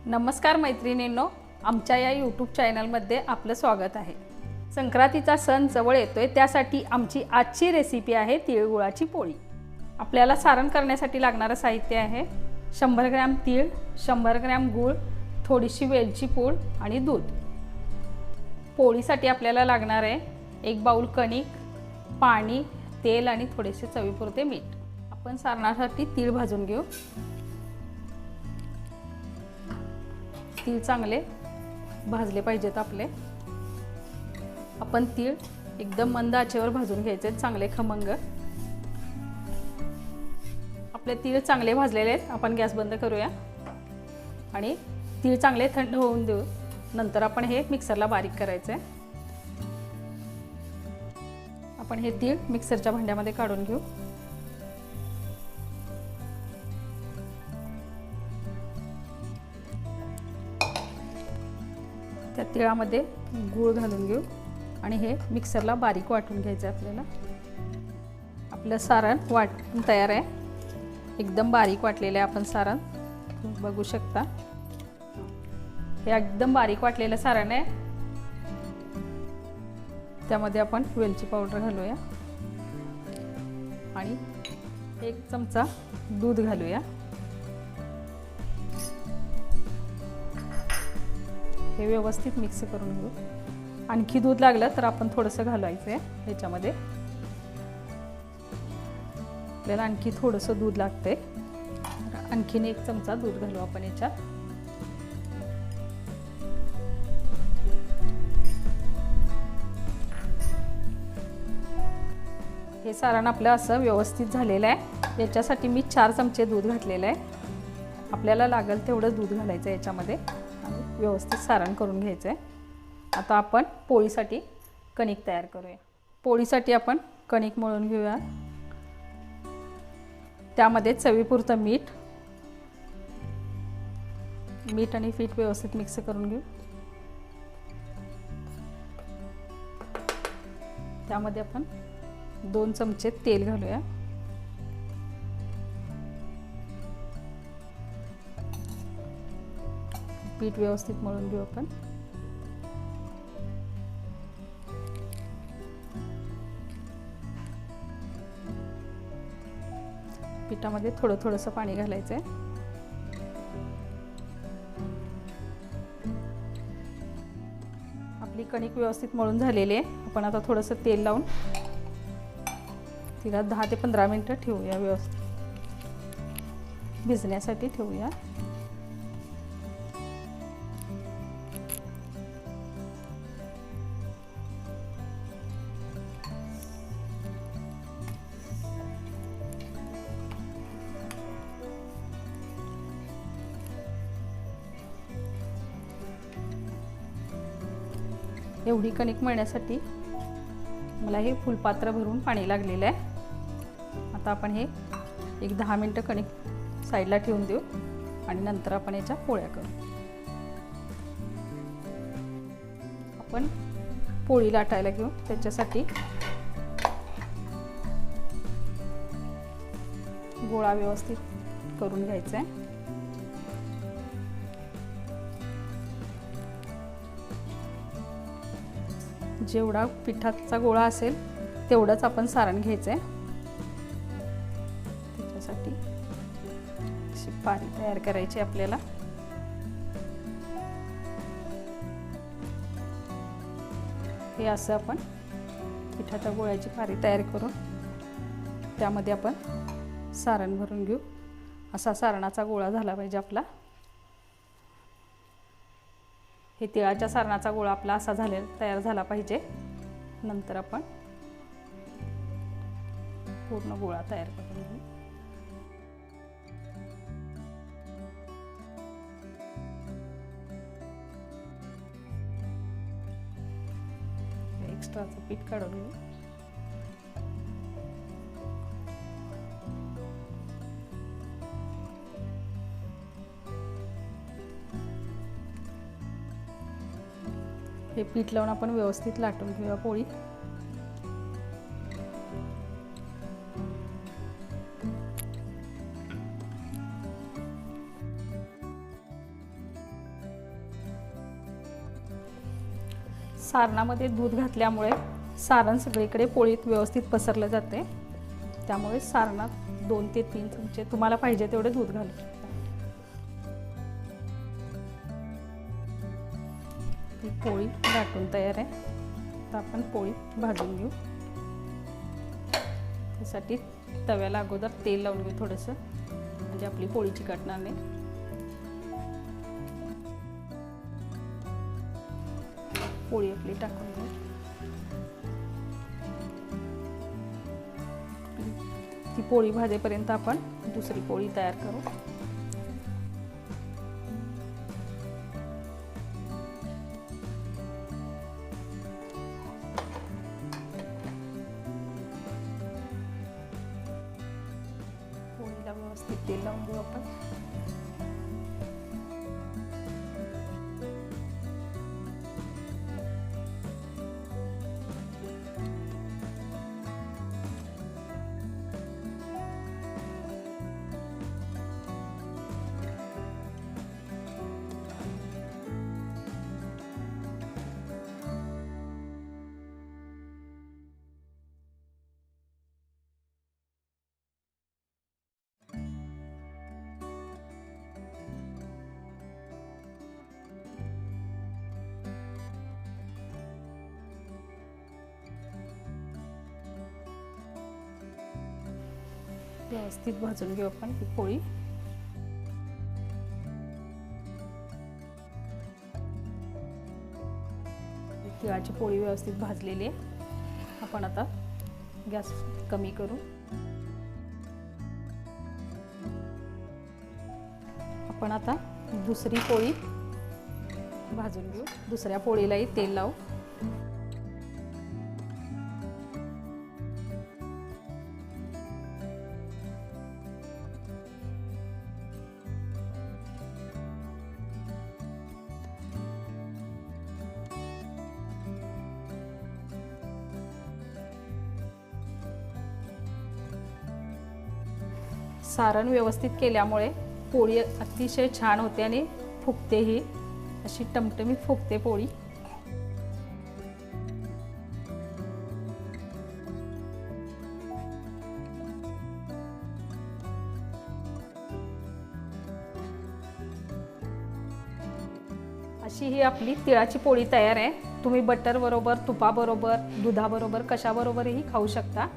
नमस्कार मैत्रिणींनो, आमच्या या यूट्यूब चॅनलमध्ये आपलं स्वागत आहे। संक्रांतीचा सण जवळ येतोय, त्यासाठी आमची आजची रेसिपी आहे तिळगुळाची पोळी। आपल्याला सारण करण्यासाठी लागणारे साहित्य आहे 100 ग्रॅम तीळ, 100 ग्रॅम गूळ, थोडीशी वेलची पूड आणि दूध। पोळीसाठी आपल्याला लागणार आहे 1 बाउल कणिक, पाणी, तेल आणि थोडेसे चवीपुरते मीठ। आपण सारणासाठी तीळ भाजून घेऊ। तीळ चांगले भाजले पाहिजेत आपले। आपण तीळ एकदम मंद आचेवर भाजून घ्यायचे, चांगले खमंग। आपले तीळ चांगले भाजलेले आहेत। आपण गॅस बंद करूया आणि तीळ चांगले थंड होऊन देऊ। नंतर आपण हे मिक्सरला बारीक करायचे। आपण हे तीळ मिक्सरच्या भांड्यामध्ये काढून घेऊ। त्या तिळामध्ये गूळ घालून घेऊ आणि हे मिक्सरला बारीक वाटून घ्यायचं आपल्याला। आपलं सारण वाटून तयार आहे, एकदम बारीक वाटलेलं आहे आपण सारण, बघू शकता। हे एकदम बारीक वाटलेलं सारण आहे। त्यामध्ये आपण वेलची पावडर घालूया आणि 1 चमचा दूध घालूया। हे व्यवस्थित मिक्स करून घेऊ। आणखी दूध लागलं तर आपण थोडंसं घालायचं आहे याच्यामध्ये। आपल्याला आणखी थोडंसं दूध लागतंय, आणखीन 1 चमचा दूध घालू आपण याच्यात। हे सारण आपलं असं व्यवस्थित झालेलं आहे। याच्यासाठी मी 4 चमचे दूध घातलेलं आहे। आपल्याला लागेल तेवढं दूध घालायचं याच्यामध्ये आणि व्यवस्थित सारण करून घ्यायचं आहे। आता आपण पोळीसाठी कणिक तयार करूया। पोळीसाठी आपण कणिक मळून घेऊया। त्यामध्ये चवीपुरतं मीठ आणि पीठ व्यवस्थित मिक्स करून घेऊ। त्यामध्ये आपण 2 चमचे तेल घालूया। पीठ व्यवस्थित मळून घेऊ आपण। पिठामध्ये थोडंसं पाणी घालायचं आहे। आपली कणिक व्यवस्थित मळून झालेली आहे। आपण आता थोडंसं तेल लावून तिला 10 ते 15 मिनिटं ठेवूया, व्यवस्थित भिजण्यासाठी ठेवूया। एवढी कणिक मळण्यासाठी मला हे फुलपात्र भरून पाणी लागलेलं आहे। आता आपण हे 10 मिनिटं कणिक साईडला ठेवून देऊ आणि नंतर आपण याच्या पोळ्या करू। आपण पोळी लाटायला घेऊ। त्याच्यासाठी गोळा व्यवस्थित करून घ्यायचा आहे। जेवढा पिठाचा गोळा असेल तेवढंच आपण सारण घ्यायचं आहे। त्याच्यासाठी अशी पारी तयार करायची आपल्याला। हे असं आपण पिठाच्या गोळ्याची पारी तयार करून त्यामध्ये आपण सारण भरून घेऊ। असा सारणाचा गोळा झाला पाहिजे आपला। हे तिळाच्या सारणाचा गोळा आपला असा तयार झाला पाहिजे। नंतर आपण पूर्ण गोळा तयार करून घेऊ। एक्स्ट्राचं पीठ काढून घेऊ। हे पीठ लावून आपण व्यवस्थित लाटून घेऊया पोळी। सारणामध्ये दूध घातल्यामुळे सारण सगळीकडे पोळीत व्यवस्थित पसरलं जाते, त्यामुळे सारणात 2 ते 3 चमचे तुम्हाला पाहिजे तेवढे दूध घालू शकता। ही पोळी लाटून तयार आहे। आता आपण पोळी भाजून घेऊ। त्यासाठी तव्याला अगोदर तेल लावून घेऊ थोडंसं, म्हणजे आपली पोळी चिकटणार नाही। पोळी आपली टाकून घेऊ। ती पोळी भाजेपर्यंत आपण दुसरी पोळी तयार करू। पोळीला व्यवस्थित तेल लावून घेऊ आपण। व्यवस्थित भाजून घेऊ आपण ही पोळी। तिळाची पोळी व्यवस्थित भाजलेली आहे। आपण आता गॅस कमी करू। आपण आता दुसरी पोळी भाजून घेऊ। दुसऱ्या पोळीलाही तेल लावू। सारण व्यवस्थित केल्यामुळे पोळी अतिशय छान होते आणि फुगतेही, अशी टमटमीत फुगते पोळी। अशी ही आपली तिळाची पोळी तयार आहे। तुम्ही बटर बरोबर, तुपाबरोबर, दुधाबरोबर कशाबरोबरही खाऊ शकता।